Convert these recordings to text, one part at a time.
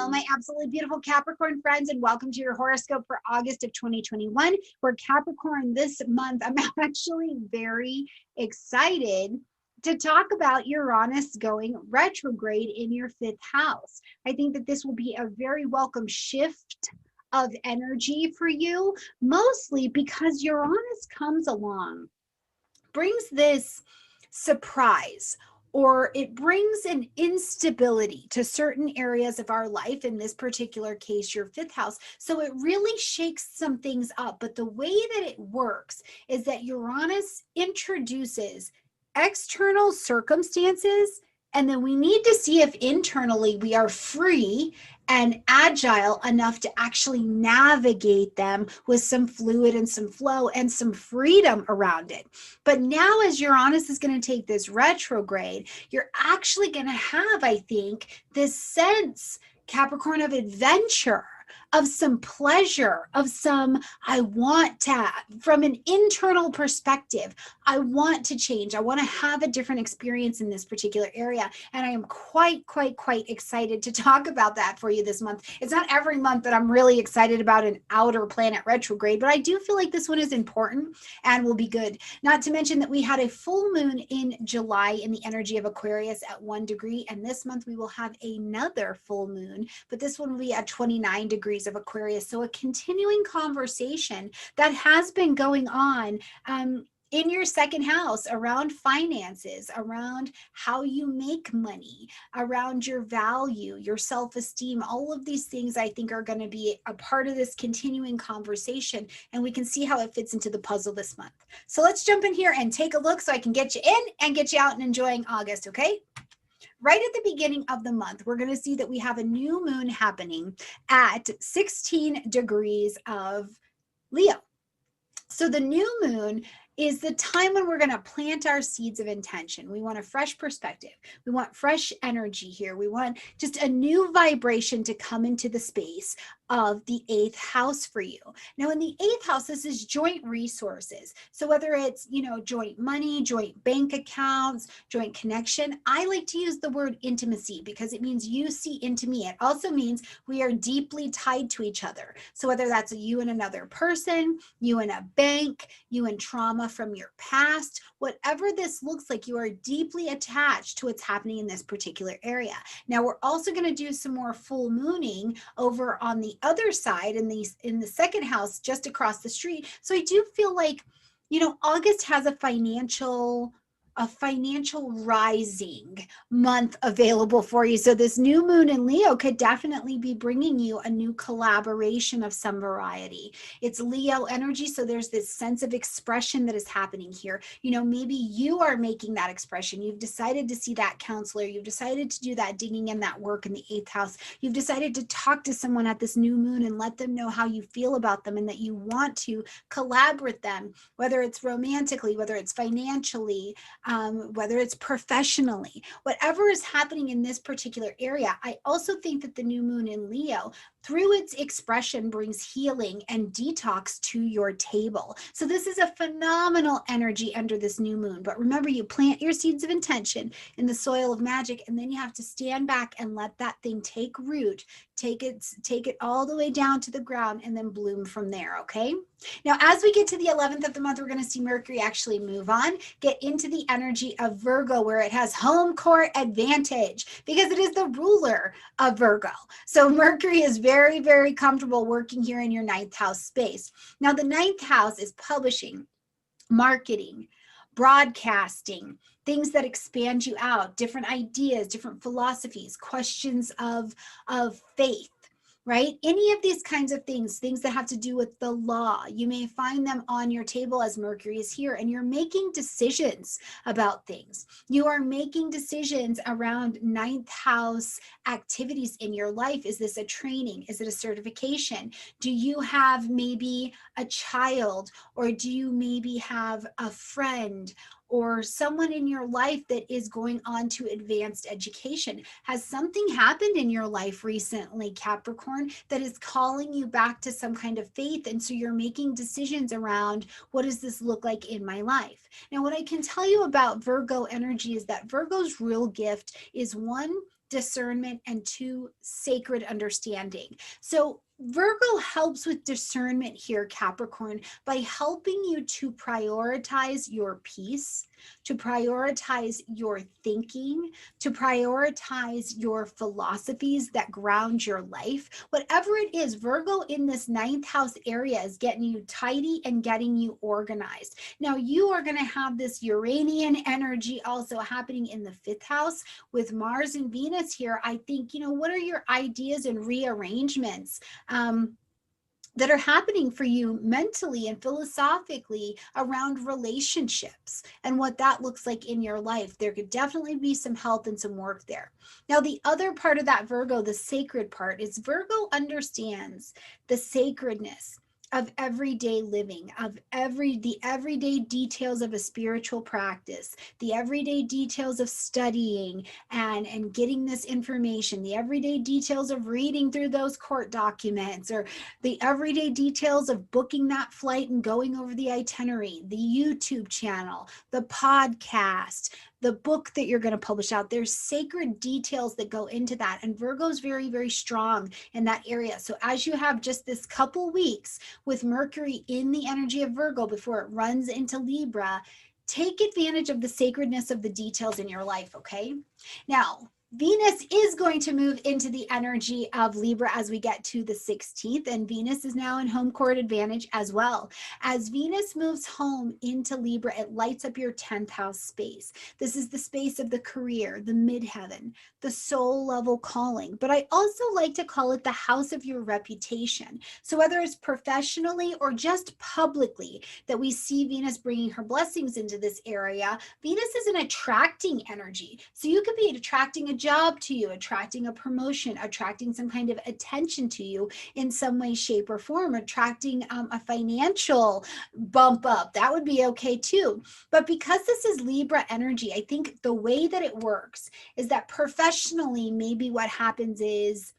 Hello, my absolutely beautiful Capricorn friends, and welcome to your horoscope for August of 2021. For Capricorn this month, I'm actually very excited to talk about Uranus going retrograde in your fifth house. I think that this will be a very welcome shift of energy for you, mostly because Uranus comes along, brings this surprise, or it brings an instability to certain areas of our life, in this particular case, your fifth house. So it really shakes some things up. But the way that it works is that Uranus introduces external circumstances, and then we need to see if internally we are free and agile enough to actually navigate them with some fluid and some flow and some freedom around it. But now, as Uranus is going to take this retrograde, you're actually going to have, I think, this sense, Capricorn, of adventure, of some pleasure, of some, I want to, from an internal perspective, I want to change. I want to have a different experience in this particular area. And I am quite excited to talk about that for you this month. It's not every month that I'm really excited about an outer planet retrograde, but I do feel like this one is important and will be good. Not to mention that we had a full moon in July in the energy of Aquarius at 1 degree. And this month we will have another full moon, but this one will be at 29 degrees of Aquarius. So a continuing conversation that has been going on in your second house around finances, around how you make money, around your value, your self-esteem. All of these things I think are going to be a part of this continuing conversation, and we can see how it fits into the puzzle this month. So let's jump in here and take a look so I can get you in and get you out and enjoying August, okay? Right at the beginning of the month, we're going to see that we have a new moon happening at 16 degrees of Leo. So the new moon is the time when we're going to plant our seeds of intention. We want a fresh perspective. We want fresh energy here. We want just a new vibration to come into the space of the 8th house for you. Now, in the 8th house, this is joint resources. So whether it's, joint money, joint bank accounts, joint connection, I like to use the word intimacy because it means you see into me. It also means we are deeply tied to each other. So whether that's you and another person, you and a bank, you and trauma from your past, whatever this looks like, you are deeply attached to what's happening in this particular area. Now, we're also going to do some more full mooning over on the other side in the second house just across the street. So I do feel like, August has a financial rising month available for you. So this new moon in Leo could definitely be bringing you a new collaboration of some variety. It's Leo energy, so there's this sense of expression that is happening here. Maybe you are making that expression. You've decided to see that counselor. You've decided to do that digging in that work in the 8th house. You've decided to talk to someone at this new moon and let them know how you feel about them and that you want to collaborate with them, whether it's romantically, whether it's financially, whether it's professionally, whatever is happening in this particular area. I also think that the new moon in Leo, through its expression, brings healing and detox to your table. So this is a phenomenal energy under this new moon. But remember, you plant your seeds of intention in the soil of magic, and then you have to stand back and let that thing take root, take it all the way down to the ground, and then bloom from there, okay? Now, as we get to the 11th of the month, we're going to see Mercury actually move on, get into the energy of Virgo, where it has home court advantage because it is the ruler of Virgo. So Mercury is very comfortable working here in your 9th house space. Now, the 9th house is publishing, marketing, broadcasting, things that expand you out, different ideas, different philosophies, questions of faith, right? Any of these kinds of things that have to do with the law, you may find them on your table as Mercury is here, and you're making decisions about things. You are making decisions around 9th house activities in your life. Is this a training? Is it a certification? Do you have maybe a child, or do you maybe have a friend or someone in your life that is going on to advanced education? Has something happened in your life recently, Capricorn, that is calling you back to some kind of faith? And so you're making decisions around, what does this look like in my life? Now, what I can tell you about Virgo energy is that Virgo's real gift is one, discernment, and 2, sacred understanding. So Virgo helps with discernment here, Capricorn, by helping you to prioritize your peace, to prioritize your thinking, to prioritize your philosophies that ground your life. Whatever it is, Virgo in this 9th house area is getting you tidy and getting you organized. Now, you are going to have this Uranian energy also happening in the 5th house with Mars and Venus here. I think, what are your ideas and rearrangements that are happening for you mentally and philosophically around relationships and what that looks like in your life? There could definitely be some health and some work there. Now, the other part of that Virgo, the sacred part, is Virgo understands the sacredness of everyday living, of the everyday details of a spiritual practice, the everyday details of studying and getting this information, the everyday details of reading through those court documents, or the everyday details of booking that flight and going over the itinerary, the YouTube channel, the podcast, the book that you're going to publish out. There's sacred details that go into that. And Virgo's very, very strong in that area. So as you have just this couple weeks with Mercury in the energy of Virgo before it runs into Libra, take advantage of the sacredness of the details in your life, okay? Now, Venus is going to move into the energy of Libra as we get to the 16th, and Venus is now in home court advantage as well. As Venus moves home into Libra, it lights up your 10th house space. This is the space of the career, the midheaven, the soul level calling, but I also like to call it the house of your reputation. So whether it's professionally or just publicly that we see Venus bringing her blessings into this area, Venus is an attracting energy. So you could be attracting a job to you, attracting a promotion, attracting some kind of attention to you in some way, shape, or form, attracting a financial bump up. That would be okay too. But because this is Libra energy, I think the way that it works is that professionally, maybe what happens is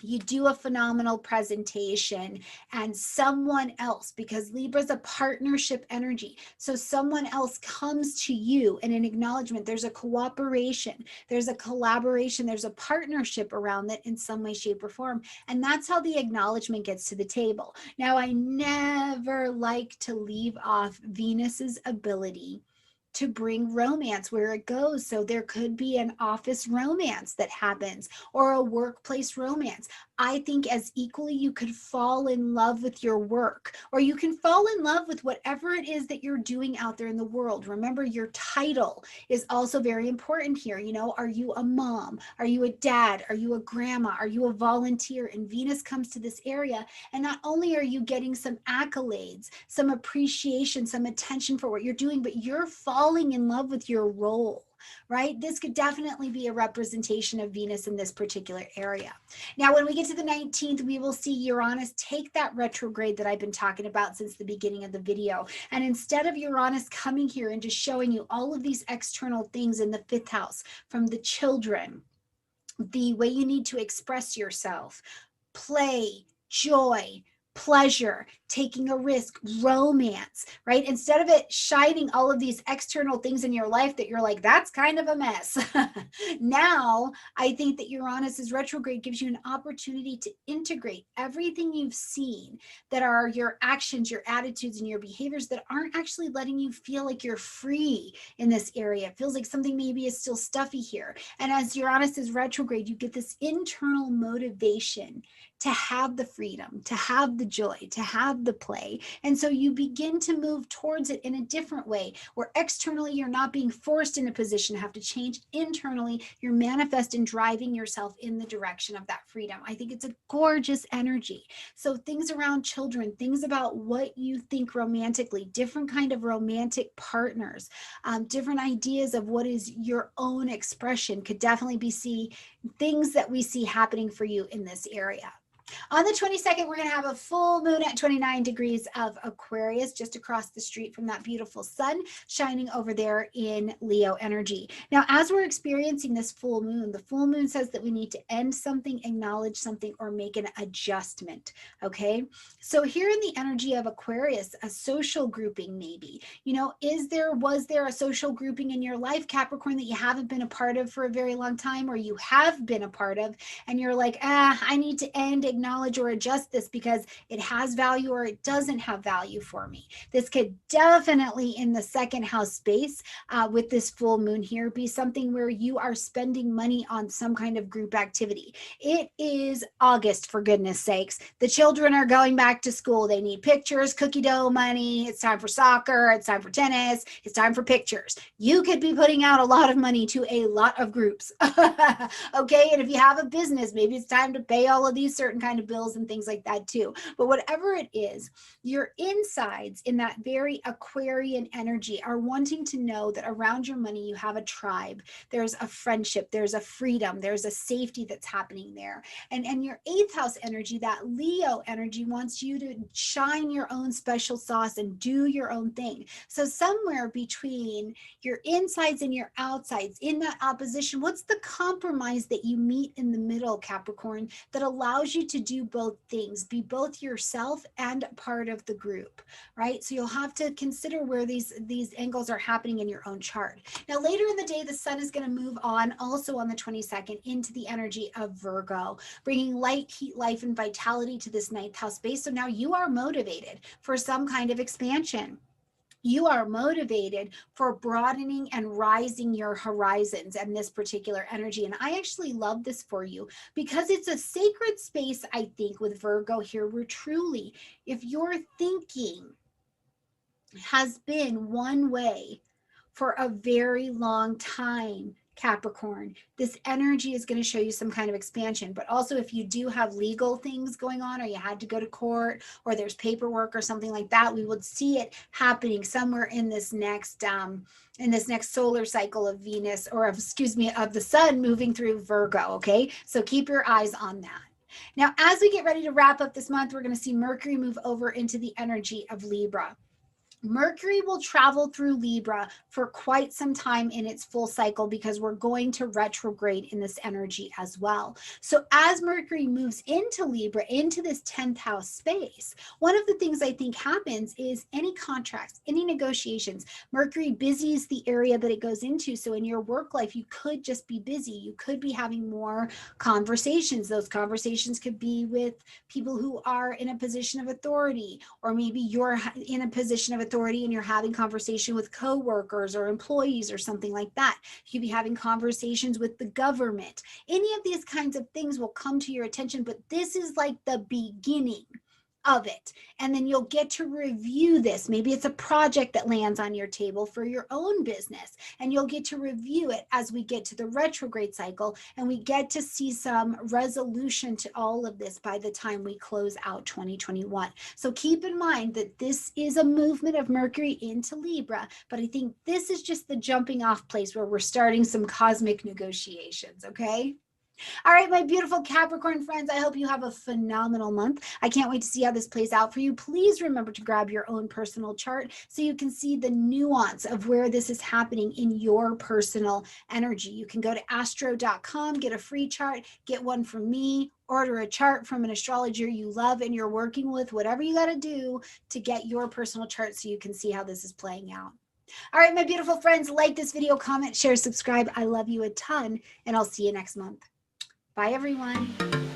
you do a phenomenal presentation and someone else, because Libra is a partnership energy, so someone else comes to you in an acknowledgement. There's a cooperation, there's a collaboration, there's a partnership around that in some way, shape, or form. And that's how the acknowledgement gets to the table. Now, I never like to leave off Venus's ability to bring romance where it goes. So there could be an office romance that happens or a workplace romance. I think as equally you could fall in love with your work, or you can fall in love with whatever it is that you're doing out there in the world. Remember, your title is also very important here. Are you a mom? Are you a dad? Are you a grandma? Are you a volunteer? And Venus comes to this area, and not only are you getting some accolades, some appreciation, some attention for what you're doing, but you're falling in love with your role, right? This could definitely be a representation of Venus in this particular area. Now, when we get to the 19th, we will see Uranus take that retrograde that I've been talking about since the beginning of the video. And instead of Uranus coming here and just showing you all of these external things in the 5th house, from the children, the way you need to express yourself, play, joy, pleasure, taking a risk, romance, right? Instead of it shining all of these external things in your life that you're like, that's kind of a mess. Now, I think that Uranus's retrograde gives you an opportunity to integrate everything you've seen that are your actions, your attitudes, and your behaviors that aren't actually letting you feel like you're free in this area. It feels like something maybe is still stuffy here. And as Uranus is retrograde, you get this internal motivation to have the freedom, to have the joy, to have the play. And so you begin to move towards it in a different way, where externally you're not being forced in a position to have to change. Internally, you're manifesting, driving yourself in the direction of that freedom. I think it's a gorgeous energy. So things around children, things about what you think romantically, different kind of romantic partners, different ideas of what is your own expression could definitely be things that we see happening for you in this area. On the 22nd, we're going to have a full moon at 29 degrees of Aquarius, just across the street from that beautiful sun shining over there in Leo energy. Now, as we're experiencing this full moon, the full moon says that we need to end something, acknowledge something, or make an adjustment. Okay. So here in the energy of Aquarius, a social grouping, maybe, you know, was there a social grouping in your life, Capricorn, that you haven't been a part of for a very long time, or you have been a part of, and you're like, I need to end, acknowledge, or adjust this because it has value or it doesn't have value for me. This could definitely, in the second house space with this full moon here, be something where you are spending money on some kind of group activity. It is August, for goodness sakes. The children are going back to school. They need pictures, cookie dough money. It's time for soccer. It's time for tennis. It's time for pictures. You could be putting out a lot of money to a lot of groups. Okay. And if you have a business, maybe it's time to pay all of these certain kind of bills and things like that too. But whatever it is, your insides in that very Aquarian energy are wanting to know that around your money, you have a tribe. There's a friendship. There's a freedom. There's a safety that's happening there. And your 8th house energy, that Leo energy, wants you to shine your own special sauce and do your own thing. So somewhere between your insides and your outsides in that opposition, what's the compromise that you meet in the middle, Capricorn, that allows you to do both things, be both yourself and part of the group, right? So you'll have to consider where these angles are happening in your own chart. Now, later in the day, the sun is going to move on also on the 22nd into the energy of Virgo, bringing light, heat, life, and vitality to this 9th house space. So now you are motivated for some kind of expansion. You are motivated for broadening and rising your horizons and this particular energy. And I actually love this for you because it's a sacred space, I think, with Virgo here, where truly, if your thinking has been one way for a very long time, Capricorn, this energy is going to show you some kind of expansion. But also, if you do have legal things going on, or you had to go to court, or there's paperwork or something like that, we would see it happening somewhere in this next solar cycle of Venus, or of the sun moving through Virgo. Okay, so keep your eyes on that. Now, as we get ready to wrap up this month, we're going to see Mercury move over into the energy of Libra. Mercury will travel through Libra for quite some time in its full cycle because we're going to retrograde in this energy as well. So as Mercury moves into Libra, into this 10th house space, one of the things I think happens is any contracts, any negotiations, Mercury busies the area that it goes into. So in your work life, you could just be busy. You could be having more conversations. Those conversations could be with people who are in a position of authority, or maybe you're in a position of authority and you're having conversation with coworkers or employees or something like that. You could be having conversations with the government. Any of these kinds of things will come to your attention, but this is like the beginning of it. And then you'll get to review this. Maybe it's a project that lands on your table for your own business, and you'll get to review it as we get to the retrograde cycle, and we get to see some resolution to all of this by the time we close out 2021. So keep in mind that this is a movement of Mercury into Libra, but I think this is just the jumping off place where we're starting some cosmic negotiations, okay? All right, my beautiful Capricorn friends, I hope you have a phenomenal month. I can't wait to see how this plays out for you. Please remember to grab your own personal chart so you can see the nuance of where this is happening in your personal energy. You can go to astro.com, get a free chart, get one from me, order a chart from an astrologer you love and you're working with, whatever you got to do to get your personal chart so you can see how this is playing out. All right, my beautiful friends, like this video, comment, share, subscribe. I love you a ton, and I'll see you next month. Bye, everyone.